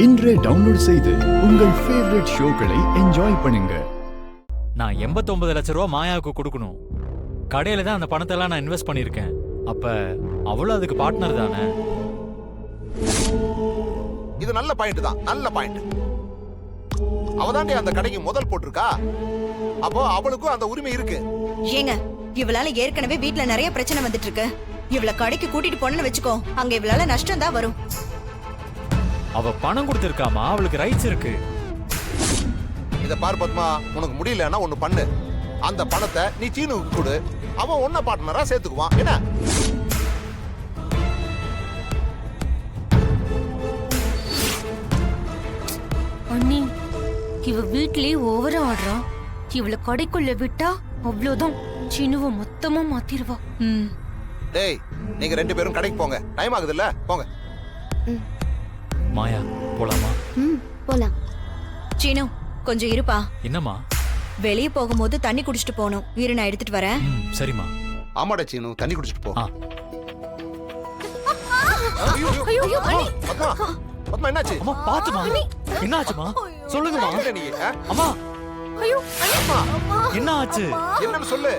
இன்றே டவுன்லோட் செய்து உங்கள் ஃபேவரட் ஷோக்களை என்ஜாய் பண்ணுங்க. நான் 89 லட்ச ரூபா மாயாவுக்கு கொடுக்கணும். கடையில தான் அந்த பணத்தை எல்லாம் நான் இன்வெஸ்ட் பண்ணிருக்கேன். அப்ப அவளும் அதுக்கு பார்ட்னர் தானே? இது நல்ல பாயிண்ட் தான், நல்ல பாயிண்ட். அவதாண்டி அந்த கடைக்கு முதல் போட்டிருக்கா, அப்போ அவளுக்கும் அந்த உரிமை இருக்கு. ஏங்க, இவளால ஏற்கனவே வீட்ல நிறைய பிரச்சனை வந்துட்டு இருக்கு. இவள கடைக்கு கூட்டிட்டு போனேன்னு வெச்சுக்கோ, அங்க இவளால நஷ்டம் தான் வரும். அவ பணம் கொடுத்திருக்காமா, அவளுக்கு ரைட்ஸ் இருக்கு. இத பார் பத்மா, உனக்கு முடியலன்னா ஒண்ணு பண்ணு. அந்த பணத்தை நீ சீனுக்கு கொடு, அவன் ஒன்ன பார்ட்னரா சேர்த்துக்குவான். என்ன அண்ணி, இவ வீட்லயே ஓவரா ஆடுறா. இவள கடைக்குள்ள விட்டா அவ்வளவுதான், சினுவ மொத்தமா மாத்திருவா. டேய், நீங்க 2 பேரும் கடைக்கு போங்க, டைம் ஆகுது இல்ல, போங்க. மாயா, போலாமா? போலாம். சீனு, கொஞ்சம் இருப்பா. என்னம்மா? வெளியே போகும்போது தண்ணி குடிச்சிட்டு போகணும். இரு, நான் எடுத்துட்டு வரேன். சரிம்மா. ஆமாடா சீனு, தண்ணி குடிச்சிட்டு போ. பத்மா, பத்மா என்னாச்சு? அம்மா பாத்துமா, என்னாச்சுமா? சொல்லுங்கம்மா. நீ அம்மா, ஐயோ, என்ன ஆச்சு? என்னன்னு சொல்லு.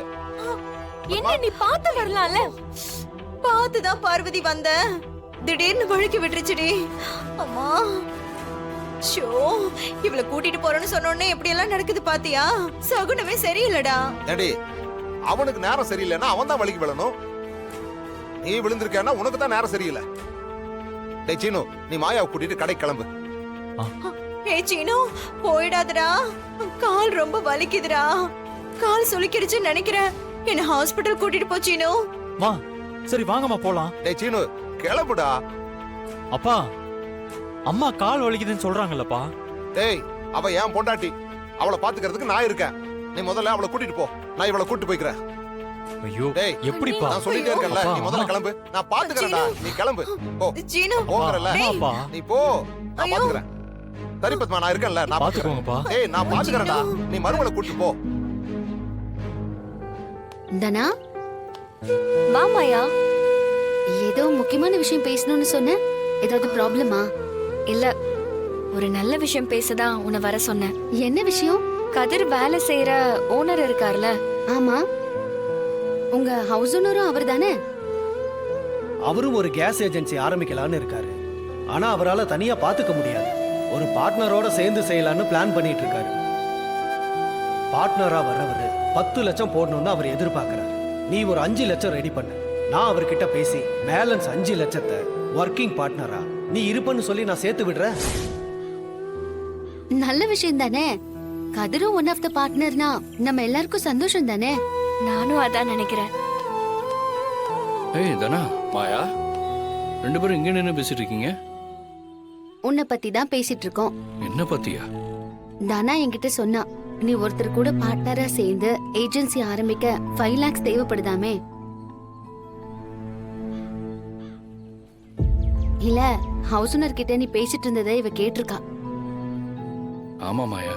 என்ன நீ பாத்து வரலாம்ல? பார்த்துதான் பார்வதி வந்த, திடீர்னு வழுக்கி விட்டுருச்சுடி. அம்மா, ஷோ, இவள கூட்டிட்டு போறேன்னு சொன்னோடனே எப்படி எல்லாம் நடக்குது பாத்தியா? சகுனமே சரியில்லடா. ஏடி, அவனுக்கு நேரம் சரியில்லைன்னா அவன் தான் வலிக்கு விழணும். நீ விழுந்திருக்கேன்னா உனக்கு தான் நேரம் சரியில்லை. டேய் சீனு, நீ மாயாவை கூட்டிட்டு கடை கிளம்பு. ஏய் சீனு, போயிடாதடா. கால் ரொம்ப வலிக்குதுடா. கால் சுளுக்கிடுச்சுன்னு நினைக்கிறேன். என்ன ஹாஸ்பிட்டல் கூட்டிட்டு போ சீனு. மா, சரி வாங்கம்மா போலாம். டேய் சீனு, கிளம்புடா. அப்பா, அம்மா கால் வலிக்குதுன்னு சொல்றாங்கல்லப்பா. டேய், அவ ஏன் பொண்டாட்டி, அவளை பாத்துக்கிறதுக்கு நான் இருக்கேன். நீ முதல்ல அவளை கூட்டிட்டு போ, நான் இவளை கூட்டிட்டு போய்க்கிறேன். ஐயோ, டேய், எப்படிப்பா? நான் சொல்லிட்டே இருக்கேன்ல, நீ முதல்ல கிளம்பு. நான் பாத்துக்கிறேன்டா, நீ கிளம்பு. போ. சீனு, போங்கறல, நீ போ, நான் பாத்துக்கிறேன். சரி பத்மா, நான் இருக்கேன்ல, நான் பாத்துக்கோங்கப்பா. ஏய், நான் பாத்துக்கிறேன்டா, நீ மருமகளை கூட்டிட்டு போ. தனா, வா மாயா. ஏதோ முக்கியமான விஷயம் பேசணும்னு சொன்ன. ஏதாவது ப்ராப்ளமா? இல்ல, ஒரு நல்ல விஷயம் பேசதான் உன்னை வர சொன்னேன். என்ன விஷயம்? கதிர் வேலை செய்யற ஓனர் இருக்கார்ல? ஆமா, உங்க ஹவுஸ் ஓனரும் அவர் தானே? அவரும் ஒரு கேஸ் ஏஜென்சி ஆரம்பிக்கலான்னு இருக்காரு. ஆனா அவரால தனியா பாத்துக்க முடியாது. ஒரு பார்ட்னரோட சேர்ந்து செய்யலான்னு பிளான் பண்ணிட்டு இருக்காரு. பார்ட்னரா வர்றவரு 10 லட்சம் போடணும்னு அவர் எதிர்பார்க்கிறார். நீ ஒரு 5 லட்சம் ரெடி பண்ணு. நான் அவர்கிட்ட பேசி பேலன்ஸ் 5 லட்சத்தை ஒர்க்கிங் பார்ட்னரா நீ இருப்பன்னு சொல்லி நான் சேர்த்து விடுறேன். நல்ல விஷயம் தானே. கதிரும் ஒன் ஆஃப் த பார்ட்னர்னா நம்ம எல்லாருக்கும் சந்தோஷம் தானே. நானும் அதான் நினைக்கிறேன். ஏய் தனா, மாயா, 2 பேரும் இங்க நின்னு பேசிட்டு இருக்கீங்க? உன்னை பத்தி தான் பேசிட்டு இருக்கோம். என்ன பத்தியா? தானா என்கிட்ட சொன்னா, நீ ஒருத்தர் கூட பார்ட்னரா சேர்ந்து ஏஜென்சி ஆரம்பிக்க 5 lakhs தேவைப்படுதாமே. இல்ல, ஹவுஸ் ஓனர் கிட்ட நீ பேசிட்டு இருந்ததை இவ கேட்டிருக்கா. ஆமா மாயா,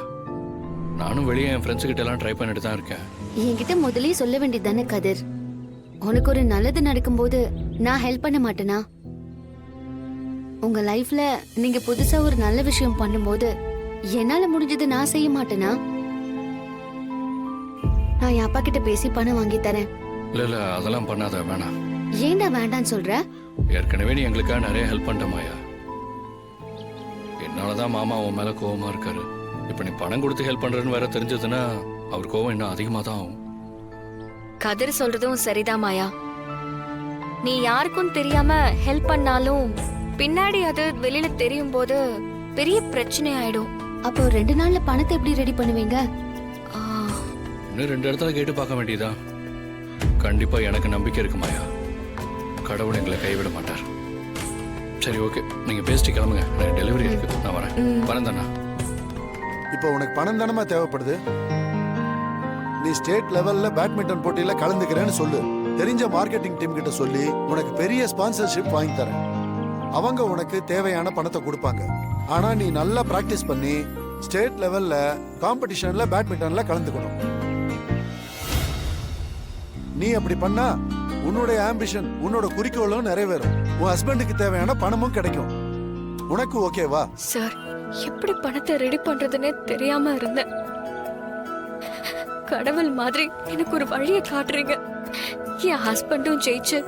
நானும் வெளியே என் ஃப்ரெண்ட்ஸ் கிட்ட எல்லாம் ட்ரை பண்ணிட்டு தான் இருக்கேன். என்கிட்ட முதலே சொல்ல வேண்டியது தானே கதிர். உனக்கு ஒரு நல்லது நடக்கும்போது நான் ஹெல்ப் பண்ண மாட்டேனா? உங்க லைஃப்ல நீங்க புதுசா ஒரு நல்ல விஷயம் பண்ணும்போது என்னால முடிஞ்சது நான் செய்ய மாட்டேனா? நான் என் அப்பா கிட்ட பேசி பணம் வாங்கி தரேன். இல்ல அதெல்லாம் பண்ணாத, வேணாம். ஏன்டா வேண்டான்னு சொல்ற? ஏற்கனவே நீ எங்களுக்காக நிறைய ஹெல்ப் பண்ணிட்ட மாயா. என்னாலதான் மாமா உன் மேல கோவமா இருக்காரு. இப்ப நீ பணம் கொடுத்து ஹெல்ப் பண்றேன்னு வேற தெரிஞ்சதுன்னா அவர் கோவம் இன்னும் அதிகமா தான் ஆகும். கதிர் சொல்றதும் சரிதான் மாயா. நீ யாருக்கும் தெரியாம ஹெல்ப் பண்ணாலும் பின்னாடி அது வெளியில தெரியும் போது பெரிய பிரச்சனை ஆயிடும். அப்போ 2 நாள்ல பணத்தை எப்படி ரெடி பண்ணுவீங்க? இன்னும் 2 இடத்துல கேட்டு பார்க்க வேண்டியதா. கண்டிப்பா எனக்கு நம்பிக்கை இருக்கு மாயா, கடவுள் எங்களை கைவிட மாட்டார். சரி, ஓகே, நீங்க பேசிட்டு கிளம்புங்க. எனக்கு டெலிவரி இருக்கு, நான் வரேன் தானா. இப்போ உனக்கு பணம் தானமா தேவைப்படுது. நீ ஸ்டேட் லெவல்ல பேட்மிண்டன் போட்டியில கலந்துக்கிறேன்னு சொல்லு. தெரிஞ்ச மார்க்கெட்டிங் டீம் கிட்ட சொல்லி உனக்கு பெரிய ஸ்பான்சர்ஷிப் வாங்கி தரேன். அவங்க உனக்கு தேவையான பணத்தை கொடுப்பாங்க. ஆனா நீ நல்லா பிராக்டிஸ் பண்ணி ஸ்டேட் லெவல்ல காம்படிஷன்ல பேட்மிண்டன்ல கலந்துக்கணும். நீ அப்படி பண்ணா உன்னோட ஆம்பிஷன், உன்னோட குறிக்கோளும் நிறைவேறும். உன் ஹஸ்பண்டுக்கு தேவையான பணமும் கிடைக்கும். உனக்கு ஓகேவா? சார், எப்படி பணத்தை ரெடி பண்றதுன்னே தெரியாம இருந்தேன். கடவுள் மாதிரி எனக்கு ஒரு வழியை காட்டுறீங்க. என் ஹஸ்பண்டும் ஜெயிச்சு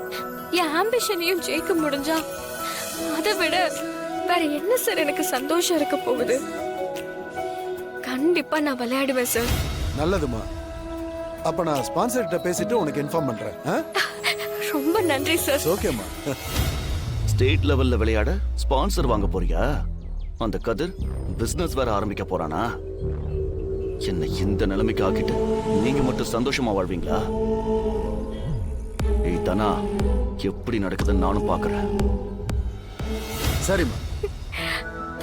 என் ஆம்பிஷனையும் ஜெயிக்க முடிஞ்சா அதை விட வேற என்ன சார் எனக்கு சந்தோஷம் இருக்க போகுது? கண்டிப்பா நான் விளையாடுவேன் சார். நல்லதுமா. அப்ப நான் ஸ்பான்சர் கிட்ட பேசிட்டு உனக்கு இன்ஃபார்ம் பண்றேன். ரொம்ப நன்றி சார். ஓகேம்மா. ஸ்டேட் லெவல்ல விளையாட ஸ்பான்சர் வாங்க போறியா? அந்த கதிர் பிசினஸ் வேற ஆரம்பிக்க போறானா? என்ன இந்த நிலைமைக்கு ஆக்கிட்டு நீங்க மட்டும் சந்தோஷமா வாழ்வீங்களா? ஏய் தனா, எப்படி நடக்குதுன்னு நானும் பாக்குறேன். சரிம்மா,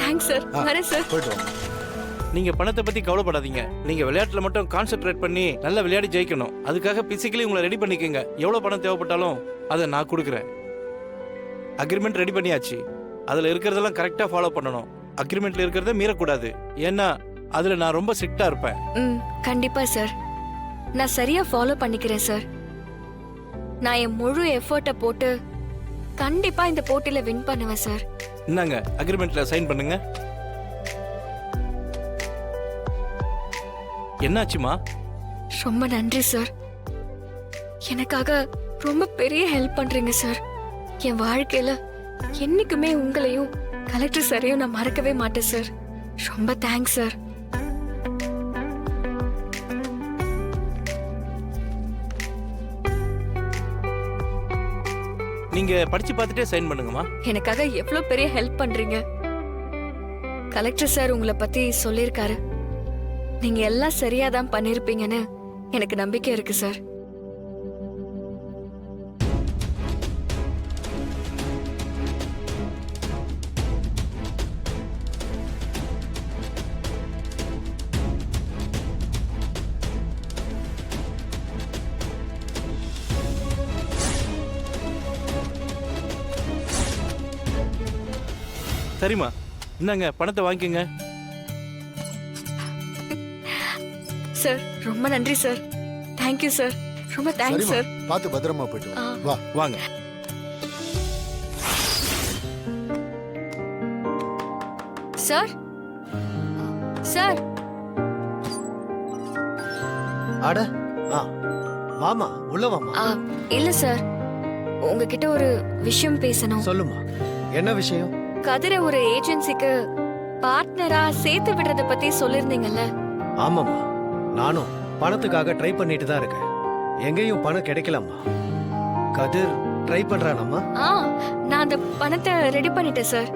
தேங்க்ஸ் சார். வரேன் சார். போயிட்டு வா. நீங்க பணத்தை பத்தி கவலைப்படாதீங்க. நீங்க விளையாட்டுல மட்டும் கான்சென்ட்ரேட் பண்ணி நல்லா விளையாடி ஜெயிக்கணும். அதுக்காக பிசிக்கலி உங்களை ரெடி பண்ணிக்கங்க. எவ்வளவு பணம் தேவைப்பட்டாலும் அதை நான் கொடுக்குறேன். அக்ரிமெண்ட் ரெடி பண்ணியாச்சு. அதுல இருக்கிறதெல்லாம் கரெக்டா ஃபாலோ பண்ணணும். அக்ரிமெண்ட்ல இருக்கிறத மீறக்கூடாது. ஏன்னா அதுல நான் ரொம்ப ஸ்ட்ரிக்டா இருப்பேன். கண்டிப்பா சார். நான் சரியா ஃபாலோ பண்ணிக்கிறேன் சார். நான் என் முழு எஃபர்ட்டை போட்டு கண்டிப்பா இந்த போட்டியில வின் பண்ணுவேன் சார். இந்தாங்க அக்ரிமெண்ட்ல சைன் பண்ணுங்க. என்னாச்சுமா? ரொம்ப நன்றி சார். எனக்காக ரொம்ப பெரிய ஹெல்ப் பண்றீங்க சார். என் வாழ்க்கையில என்னைக்குமே உங்களையும் கலெக்டர் சாரையும் நான் மறக்கவே மாட்டேன் சார். ரொம்ப தேங்க்ஸ் சார். நீங்க படிச்சு பார்த்துட்டே சைன் பண்ணுங்கம்மா. எனக்காக எவ்வளவு பெரிய ஹெல்ப் பண்றீங்க. கலெக்டர் சார் உங்களை பத்தி சொல்லியிருக்காரு. நீங்க எல்லாம் சரியா தான் பண்ணிருப்பீங்கன்னு எனக்கு நம்பிக்கை இருக்கு சார். சரிம்மா, இந்தாங்க பணத்தை வாங்கிக்கோங்க. சார் ரொம்ப நன்றி சார். Thank you sir. ரொம்ப தேங்க்ஸ் சரிம்மா, சார். பார்த்து பத்திரமா போயிட்டு வா. வா. வாங்க. Sir, sir. அட வாமா, உள்ள வாமா. இல்ல சார், உங்ககிட்ட ஒரு விஷயம் பேசணும். சொல்லுமா, என்ன விஷயம்? கதிர ஒரு ஏஜென்சிக்கு பார்ட்னரா சேர்த்து விடுறத பத்தி சொல்லிருந்தீங்கல்ல? ஆமாம்மா, நானும் பணத்துக்காக ட்ரை பண்ணிட்டு தான் இருக்கேன். எங்கேயும் பணம் கிடைக்கலம்மா. கதிர் ட்ரை பண்றானம்மா. நான் அந்த பணத்தை ரெடி பண்ணிட்டேன் சார்.